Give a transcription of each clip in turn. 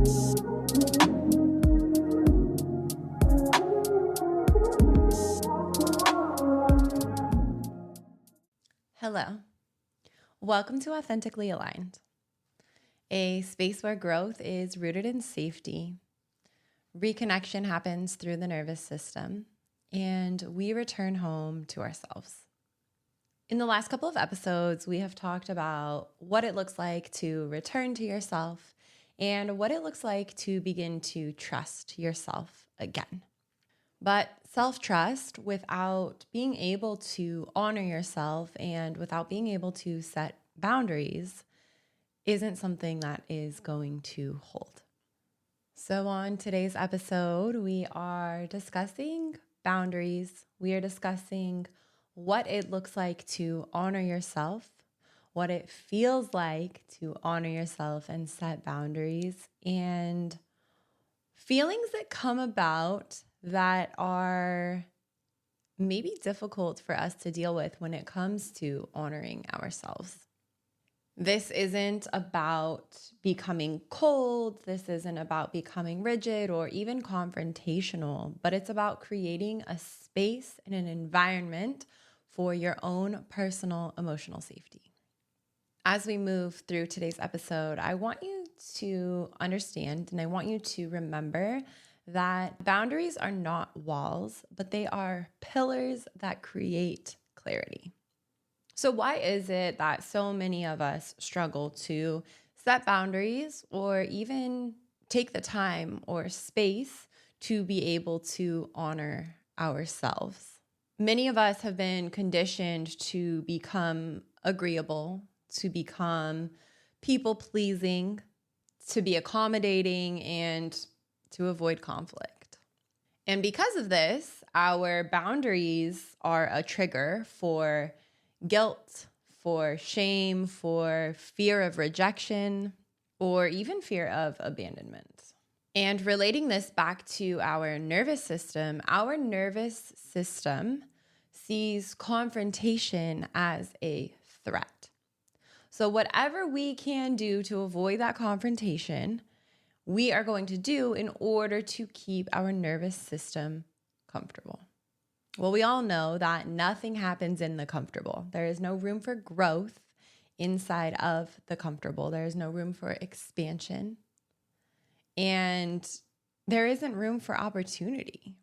Hello. Welcome to Authentically Aligned, a space where growth is rooted in safety, reconnection happens through the nervous system, and we return home to ourselves. In the last couple of episodes, we have talked about what it looks like to return to yourself and what it looks like to begin to trust yourself again. But self-trust without being able to honor yourself and without being able to set boundaries isn't something that is going to hold. So on today's episode, we are discussing boundaries. We are discussing what it looks like to honor yourself, what it feels like to honor yourself and set boundaries, and feelings that come about that are maybe difficult for us to deal with when it comes to honoring ourselves. This isn't about becoming cold. This isn't about becoming rigid or even confrontational, but it's about creating a space and an environment for your own personal emotional safety. As we move through today's episode, I want you to understand and I want you to remember that boundaries are not walls, but they are pillars that create clarity. So why is it that so many of us struggle to set boundaries or even take the time or space to be able to honor ourselves? Many of us have been conditioned to become agreeable, to become people-pleasing, to be accommodating, and to avoid conflict. And because of this, our boundaries are a trigger for guilt, for shame, for fear of rejection, or even fear of abandonment. And relating this back to our nervous system sees confrontation as a threat. So whatever we can do to avoid that confrontation, we are going to do in order to keep our nervous system comfortable. Well, we all know that nothing happens in the comfortable. There is no room for growth inside of the comfortable. There is no room for expansion. And there isn't room for opportunity.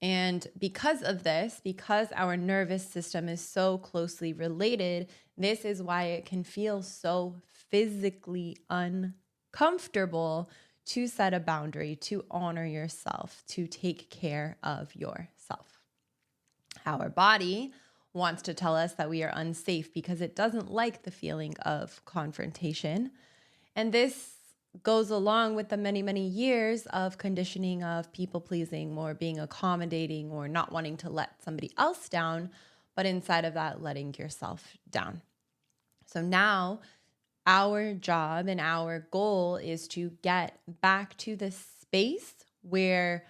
And because of this, because our nervous system is so closely related, this is why it can feel so physically uncomfortable to set a boundary, to honor yourself, to take care of yourself. Our body wants to tell us that we are unsafe because it doesn't like the feeling of confrontation. And this goes along with the many, many years of conditioning of people pleasing or being accommodating or not wanting to let somebody else down, but inside of that, letting yourself down. So now our job and our goal is to get back to the space where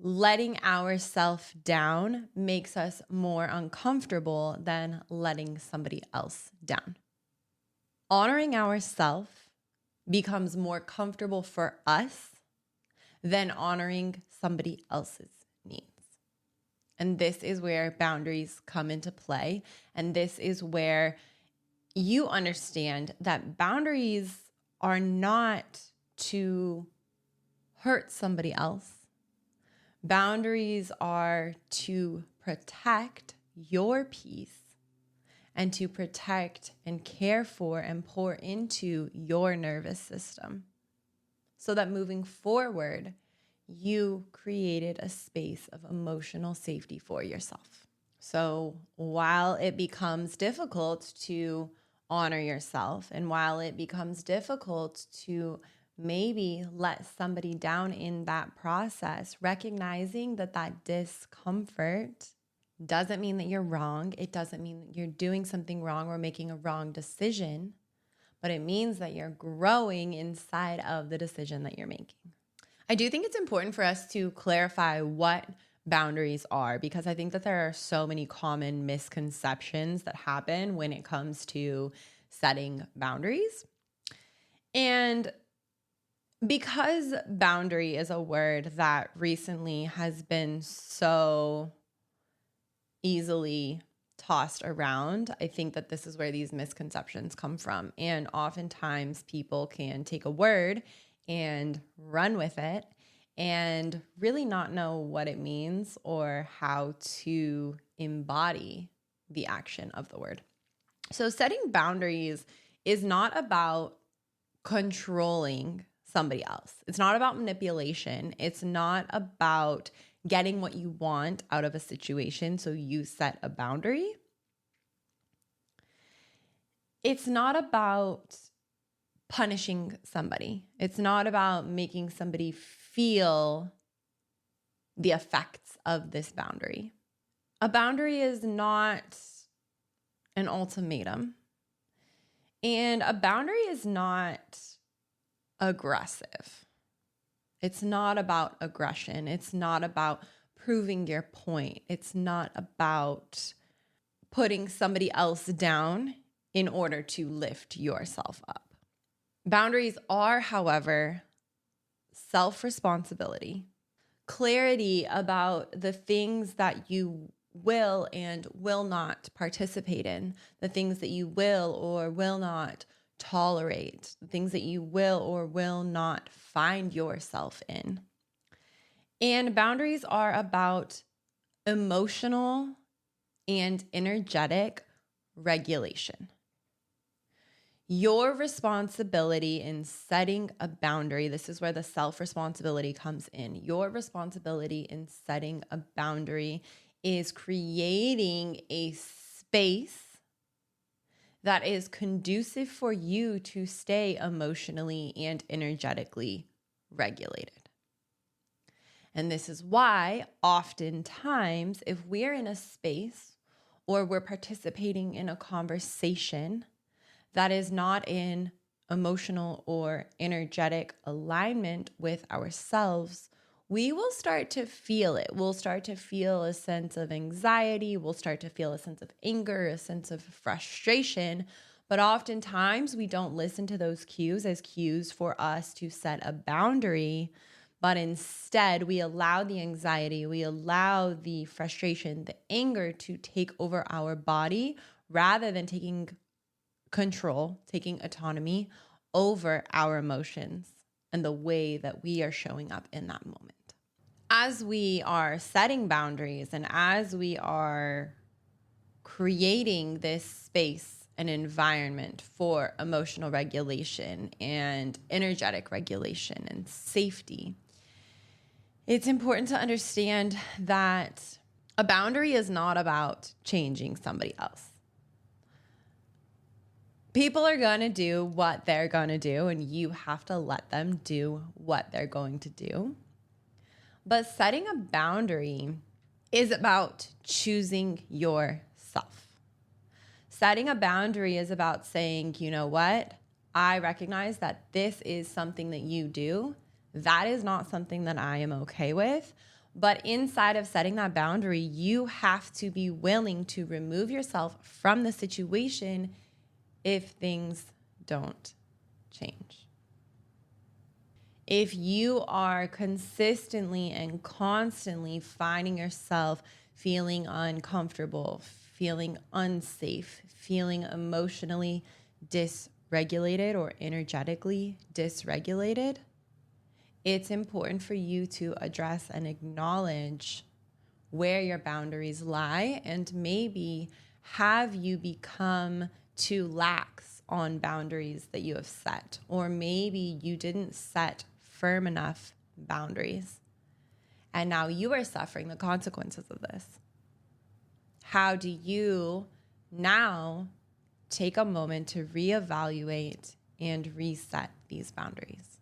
letting ourselves down makes us more uncomfortable than letting somebody else down. Honoring ourselves becomes more comfortable for us than honoring somebody else's needs. And this is where boundaries come into play. And this is where you understand that boundaries are not to hurt somebody else. Boundaries are to protect your peace and to protect and care for and pour into your nervous system so that moving forward, you created a space of emotional safety for yourself. So while it becomes difficult to honor yourself and while it becomes difficult to maybe let somebody down in that process, recognizing that that discomfort doesn't mean that you're wrong. It doesn't mean that you're doing something wrong or making a wrong decision, but it means that you're growing inside of the decision that you're making. I do think it's important for us to clarify what boundaries are, because I think that there are so many common misconceptions that happen when it comes to setting boundaries. And Because boundary is a word that recently has been so easily tossed around, I think that this is where these misconceptions come from. And oftentimes people can take a word and run with it and really not know what it means or how to embody the action of the word. So setting boundaries is not about controlling somebody else. It's not about manipulation. It's not about getting what you want out of a situation, so you set a boundary. It's not about punishing somebody. It's not about making somebody feel the effects of this boundary. A boundary is not an ultimatum. And a boundary is not aggressive. It's not about aggression. It's not about proving your point. It's not about putting somebody else down in order to lift yourself up. Boundaries are, however, self-responsibility, clarity about the things that you will and will not participate in, the things that you will or will not tolerate, the things that you will or will not find yourself in. And boundaries are about emotional and energetic regulation. Your responsibility in setting a boundary, this is where the self-responsibility comes in. Your responsibility in setting a boundary is creating a space that is conducive for you to stay emotionally and energetically regulated. And this is why oftentimes if we're in a space or we're participating in a conversation that is not in emotional or energetic alignment with ourselves, we will start to feel it. We'll start to feel a sense of anxiety. We'll start to feel a sense of anger, a sense of frustration. But oftentimes we don't listen to those cues as cues for us to set a boundary. But instead, we allow the anxiety, we allow the frustration, the anger to take over our body rather than taking control, taking autonomy over our emotions and the way that we are showing up in that moment. As we are setting boundaries and as we are creating this space and environment for emotional regulation and energetic regulation and safety, it's important to understand that a boundary is not about changing somebody else. People are going to do what they're going to do, and you have to let them do what they're going to do. But setting a boundary is about choosing yourself. Setting a boundary is about saying, you know what? I recognize that this is something that you do. That is not something that I am okay with. But inside of setting that boundary, you have to be willing to remove yourself from the situation if things don't change. If you are consistently and constantly finding yourself feeling uncomfortable, feeling unsafe, feeling emotionally dysregulated or energetically dysregulated, it's important for you to address and acknowledge where your boundaries lie and maybe have you become too lax on boundaries that you have set, or maybe you didn't set firm enough boundaries and now you are suffering the consequences of this. How do you now take a moment to reevaluate and reset these boundaries?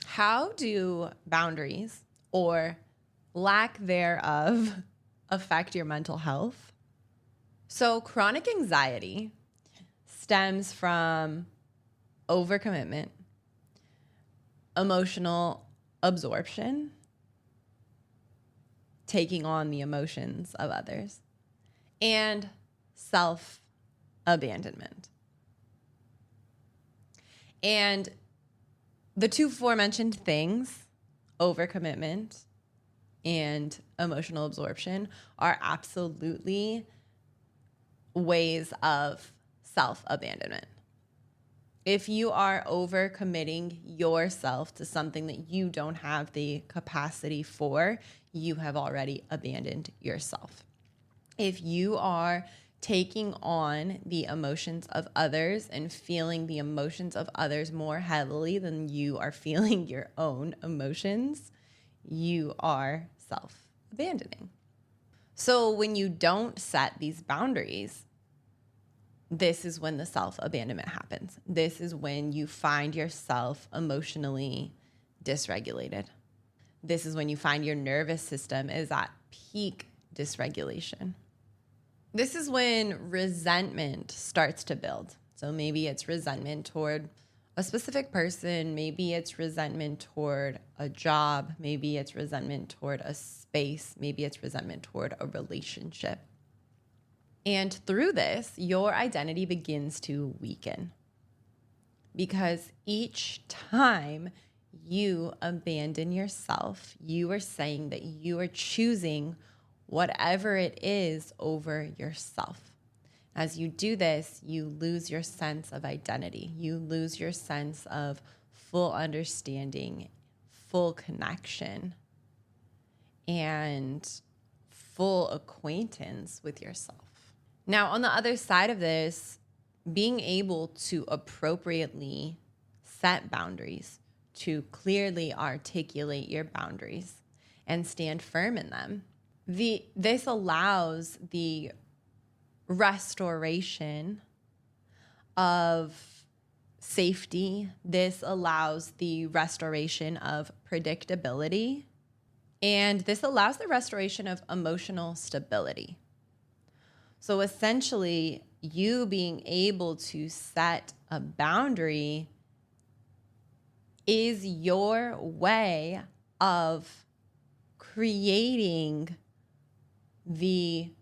How do boundaries or lack thereof affect your mental health? So chronic anxiety stems from overcommitment, emotional absorption, taking on the emotions of others, and self-abandonment. And The two aforementioned things, overcommitment and emotional absorption, are absolutely ways of self-abandonment. If you are overcommitting yourself to something that you don't have the capacity for, you have already abandoned yourself. If you are taking on the emotions of others and feeling the emotions of others more heavily than you are feeling your own emotions, you are self-abandoning. So when you don't set these boundaries, this is when the self-abandonment happens. This is when you find yourself emotionally dysregulated. This is when you find your nervous system is at peak dysregulation. This is when resentment starts to build. So maybe it's resentment toward a specific person. Maybe it's resentment toward a job. Maybe it's resentment toward a space. Maybe it's resentment toward a relationship. And through this, your identity begins to weaken, because each time you abandon yourself, you are saying that you are choosing whatever it is over yourself. As you do this, you lose your sense of identity. You lose your sense of full understanding, full connection, and full acquaintance with yourself. Now, on the other side of this, being able to appropriately set boundaries, to clearly articulate your boundaries and stand firm in them, this allows the restoration of safety. This allows the restoration of predictability. And this allows the restoration of emotional stability. So essentially, you being able to set a boundary is your way of creating the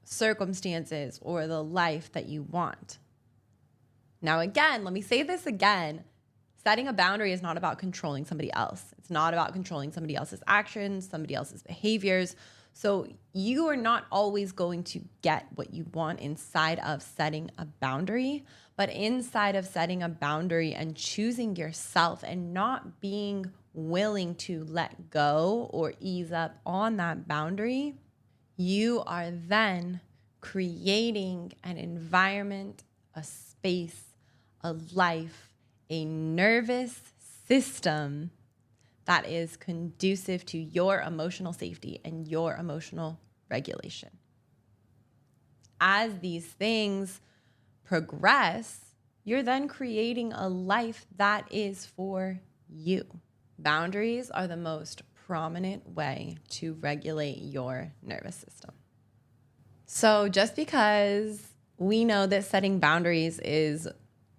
circumstances or the life that you want. Now, again, let me say this again. Setting a boundary is not about controlling somebody else. It's not about controlling somebody else's actions, somebody else's behaviors. So you are not always going to get what you want inside of setting a boundary, but inside of setting a boundary and choosing yourself and not being willing to let go or ease up on that boundary, you are then creating an environment, a space, a life, a nervous system that is conducive to your emotional safety and your emotional regulation. As these things progress, you're then creating a life that is for you. Boundaries are the most prominent way to regulate your nervous system. So just because we know that setting boundaries is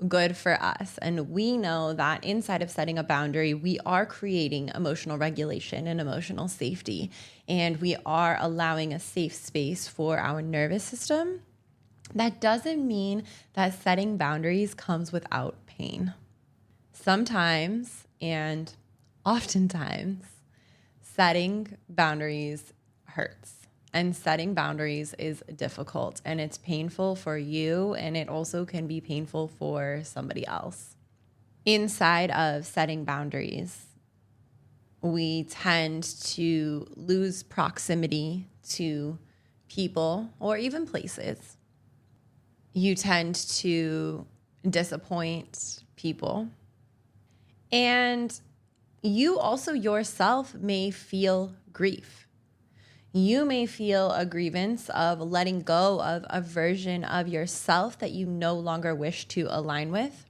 good for us, and we know that inside of setting a boundary, we are creating emotional regulation and emotional safety, and we are allowing a safe space for our nervous system, that doesn't mean that setting boundaries comes without pain. Sometimes, and oftentimes, setting boundaries hurts. And setting boundaries is difficult, and it's painful for you, and it also can be painful for somebody else. Inside of setting boundaries, we tend to lose proximity to people or even places. You tend to disappoint people. And you also yourself may feel grief. You may feel a grievance of letting go of a version of yourself that you no longer wish to align with.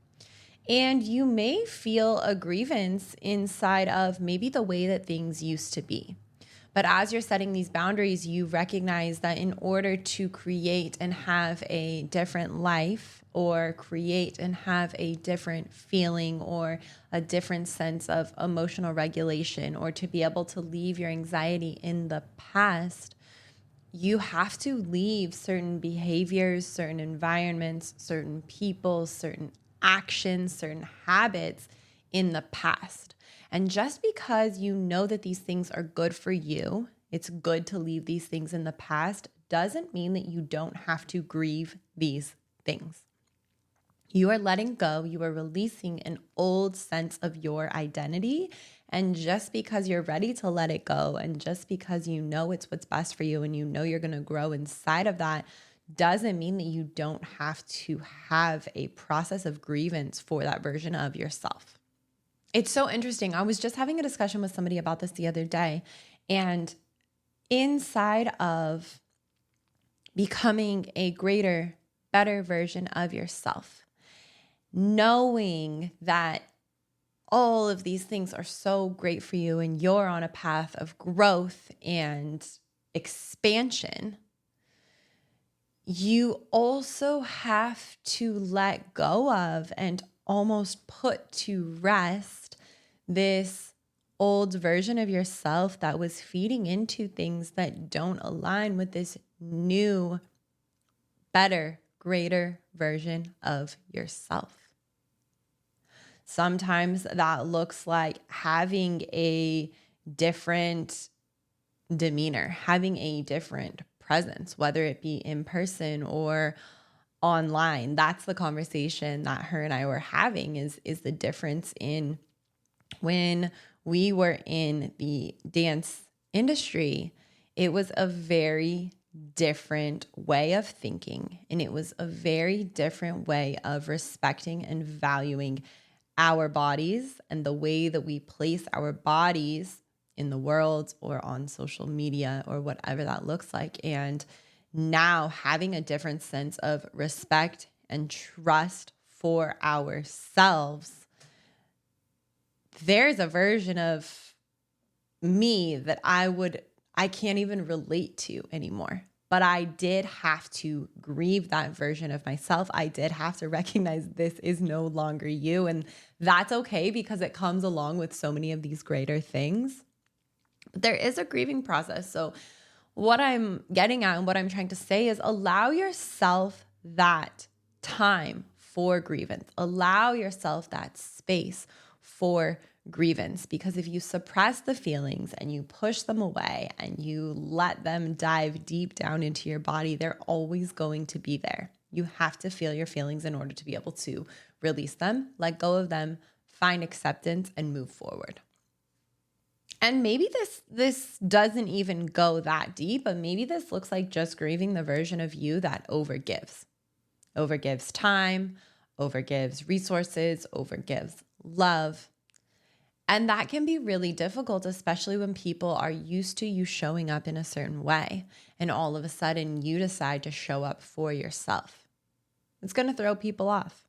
And you may feel a grievance inside of maybe the way that things used to be. But as you're setting these boundaries, you recognize that in order to create and have a different life, or create and have a different feeling or a different sense of emotional regulation, or to be able to leave your anxiety in the past, you have to leave certain behaviors, certain environments, certain people, certain actions, certain habits in the past. And just because you know that these things are good for you, it's good to leave these things in the past, doesn't mean that you don't have to grieve these things. You are letting go. You are releasing an old sense of your identity. And just because you're ready to let it go, and just because you know it's what's best for you and you know you're going to grow inside of that, doesn't mean that you don't have to have a process of grievance for that version of yourself. It's so interesting. I was just having a discussion with somebody about this the other day, and inside of becoming a greater, better version of yourself, knowing that all of these things are so great for you and you're on a path of growth and expansion, you also have to let go of and almost put to rest this old version of yourself that was feeding into things that don't align with this new, better, greater version of yourself. Sometimes that looks like having a different demeanor, having a different presence, whether it be in person or online. That's the conversation that her and I were having is the difference in when we were in the dance industry. It was a very different way of thinking, and it was a very different way of respecting and valuing our bodies and the way that we place our bodies in the world or on social media or whatever that looks like. And now having a different sense of respect and trust for ourselves, there's a version of me that I can't even relate to anymore. But I did have to grieve that version of myself. I did have to recognize this is no longer you. And that's okay, because it comes along with so many of these greater things. But there is a grieving process. So what I'm getting at and what I'm trying to say is allow yourself that time for grievance. Allow yourself that space for grievance, because if you suppress the feelings and you push them away and you let them dive deep down into your body, they're always going to be there. You have to feel your feelings in order to be able to release them, let go of them, find acceptance, and move forward. And maybe this doesn't even go that deep, but maybe this looks like just grieving the version of you that overgives time, overgives resources, overgives love. And that can be really difficult, especially when people are used to you showing up in a certain way, and all of a sudden you decide to show up for yourself. It's going to throw people off.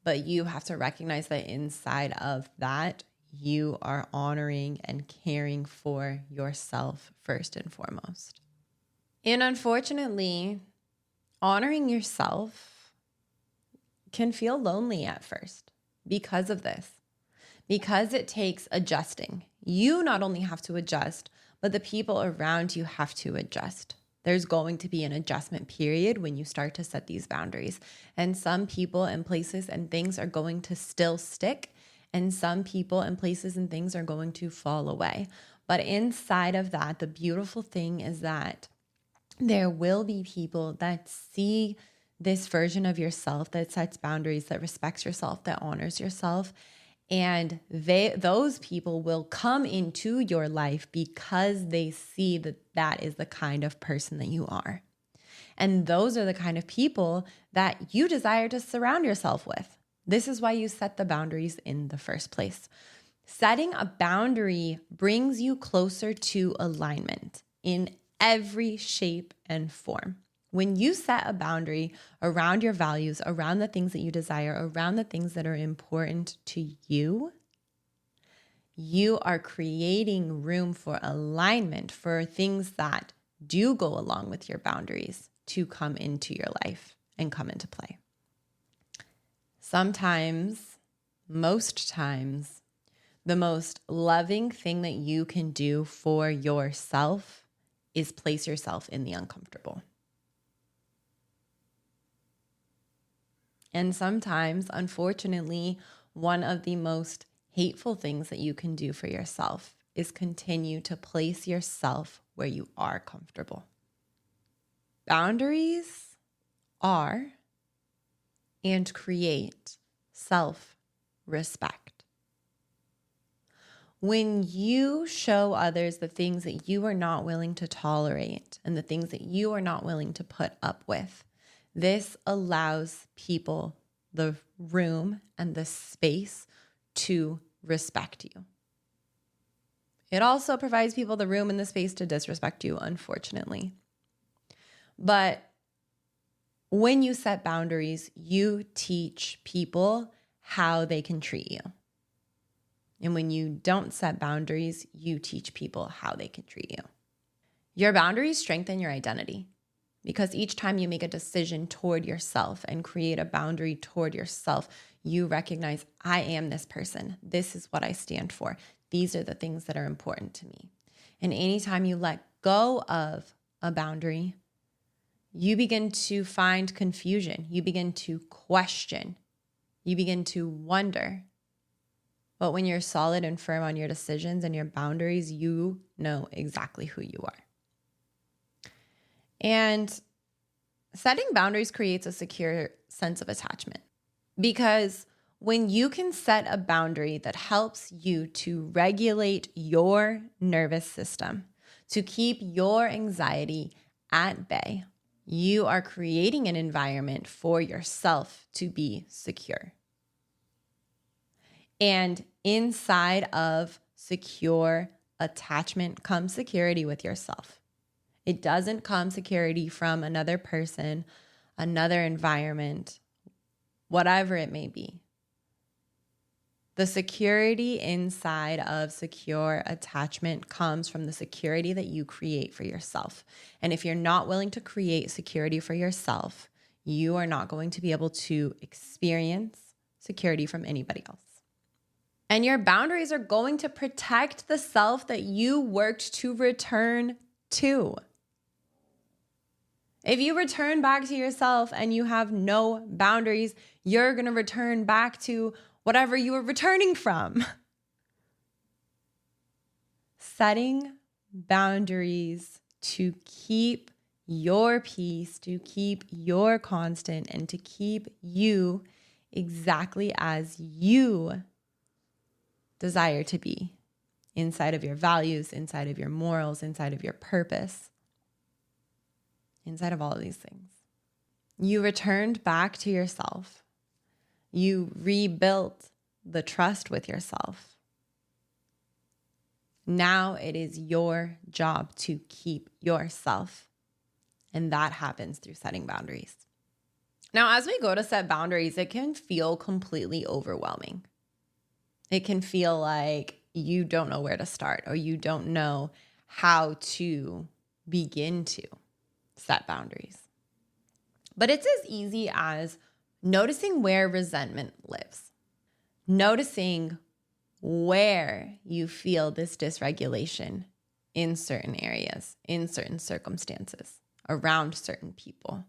But you have to recognize that inside of that, you are honoring and caring for yourself first and foremost. And unfortunately, honoring yourself can feel lonely at first because of this. Because it takes adjusting. You not only have to adjust, but the people around you have to adjust. There's going to be an adjustment period when you start to set these boundaries. And some people and places and things are going to still stick, and some people and places and things are going to fall away. But inside of that, the beautiful thing is that there will be people that see this version of yourself that sets boundaries, that respects yourself, that honors yourself. And those people will come into your life because they see that that is the kind of person that you are. And those are the kind of people that you desire to surround yourself with. This is why you set the boundaries in the first place. Setting a boundary brings you closer to alignment in every shape and form. When you set a boundary around your values, around the things that you desire, around the things that are important to you, you are creating room for alignment for things that do go along with your boundaries to come into your life and come into play. Sometimes, most times, the most loving thing that you can do for yourself is place yourself in the uncomfortable. And sometimes, unfortunately, one of the most hateful things that you can do for yourself is continue to place yourself where you are comfortable. Boundaries are and create self-respect. When you show others the things that you are not willing to tolerate and the things that you are not willing to put up with, this allows people the room and the space to respect you. It also provides people the room and the space to disrespect you, unfortunately. But when you set boundaries, you teach people how they can treat you. And when you don't set boundaries, you teach people how they can treat you. Your boundaries strengthen your identity because each time you make a decision toward yourself and create a boundary toward yourself, you recognize, I am this person. This is what I stand for. These are the things that are important to me. And anytime you let go of a boundary, you begin to find confusion. You begin to question. You begin to wonder. But when you're solid and firm on your decisions and your boundaries, you know exactly who you are. And setting boundaries creates a secure sense of attachment because when you can set a boundary that helps you to regulate your nervous system, to keep your anxiety at bay, you are creating an environment for yourself to be secure. And inside of secure attachment comes security with yourself. It doesn't come security from another person, another environment, whatever it may be. The security inside of secure attachment comes from the security that you create for yourself. And if you're not willing to create security for yourself, you are not going to be able to experience security from anybody else. And your boundaries are going to protect the self that you worked to return to. If you return back to yourself and you have no boundaries, you're going to return back to whatever you were returning from. Setting boundaries to keep your peace, to keep your constant, and to keep you exactly as you desire to be inside of your values, inside of your morals, inside of your purpose, inside of all of these things. You returned back to yourself. You rebuilt the trust with yourself. Now it is your job to keep yourself. And that happens through setting boundaries. Now, as we go to set boundaries, it can feel completely overwhelming. It can feel like you don't know where to start or you don't know how to begin to set boundaries. But it's as easy as noticing where resentment lives, noticing where you feel this dysregulation in certain areas, in certain circumstances, around certain people,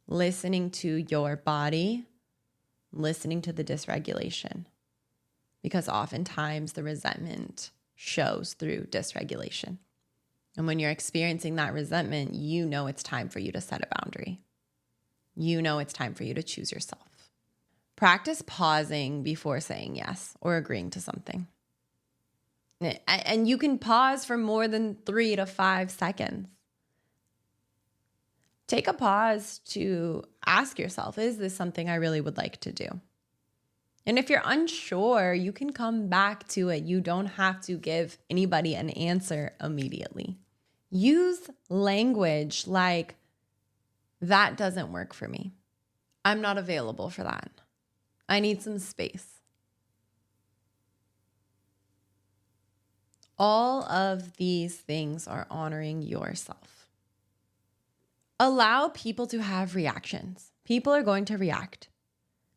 listening to your body, listening to the dysregulation, because oftentimes the resentment shows through dysregulation. And when you're experiencing that resentment, you know it's time for you to set a boundary. You know it's time for you to choose yourself. Practice pausing before saying yes or agreeing to something. And you can pause for more than 3 to 5 seconds. Take a pause to ask yourself, is this something I really would like to do? And if you're unsure, you can come back to it. You don't have to give anybody an answer immediately. Use language like, that doesn't work for me. I'm not available for that. I need some space. All of these things are honoring yourself. Allow people to have reactions. People are going to react.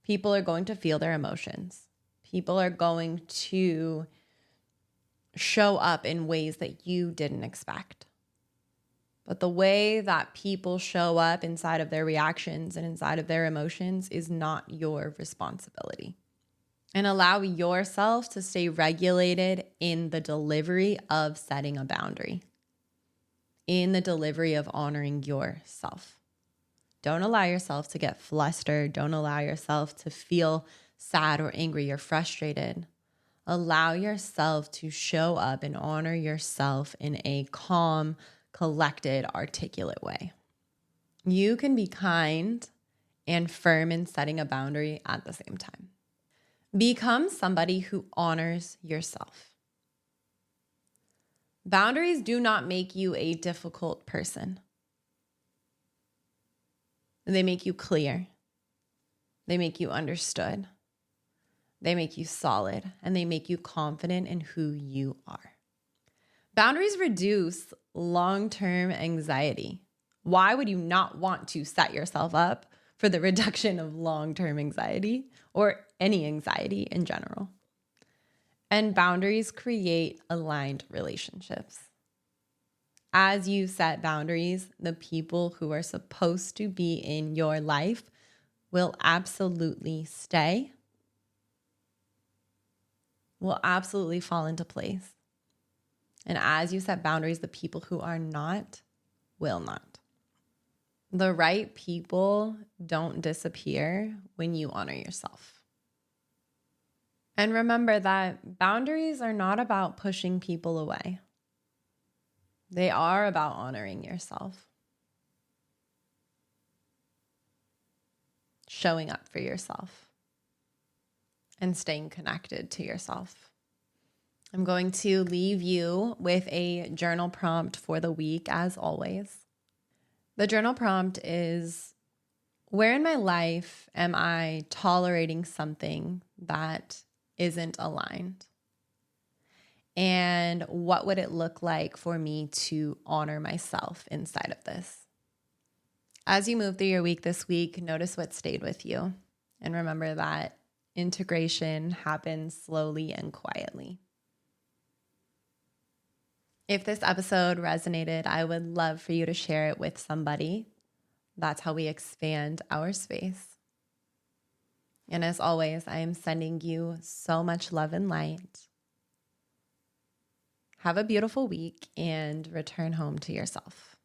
People are going to feel their emotions. People are going to show up in ways that you didn't expect. But the way that people show up inside of their reactions and inside of their emotions is not your responsibility. And allow yourself to stay regulated in the delivery of setting a boundary, in the delivery of honoring yourself. Don't allow yourself to get flustered. Don't allow yourself to feel sad or angry or frustrated. Allow yourself to show up and honor yourself in a calm, collected, articulate way. You can be kind and firm in setting a boundary at the same time. Become somebody who honors yourself. Boundaries do not make you a difficult person. They make you clear. They make you understood. They make you solid, and they make you confident in who you are. Boundaries reduce long-term anxiety. Why would you not want to set yourself up for the reduction of long-term anxiety or any anxiety in general? And boundaries create aligned relationships. As you set boundaries, the people who are supposed to be in your life will absolutely stay, will absolutely fall into place. And as you set boundaries, the people who are not will not. The right people don't disappear when you honor yourself. And remember that boundaries are not about pushing people away. They are about honoring yourself, showing up for yourself, and staying connected to yourself. I'm going to leave you with a journal prompt for the week, as always. The journal prompt is, where in my life am I tolerating something that isn't aligned? And what would it look like for me to honor myself inside of this? As you move through your week this week, notice what stayed with you. And remember that integration happens slowly and quietly. If this episode resonated, I would love for you to share it with somebody. That's how we expand our space. And as always, I am sending you so much love and light. Have a beautiful week and return home to yourself.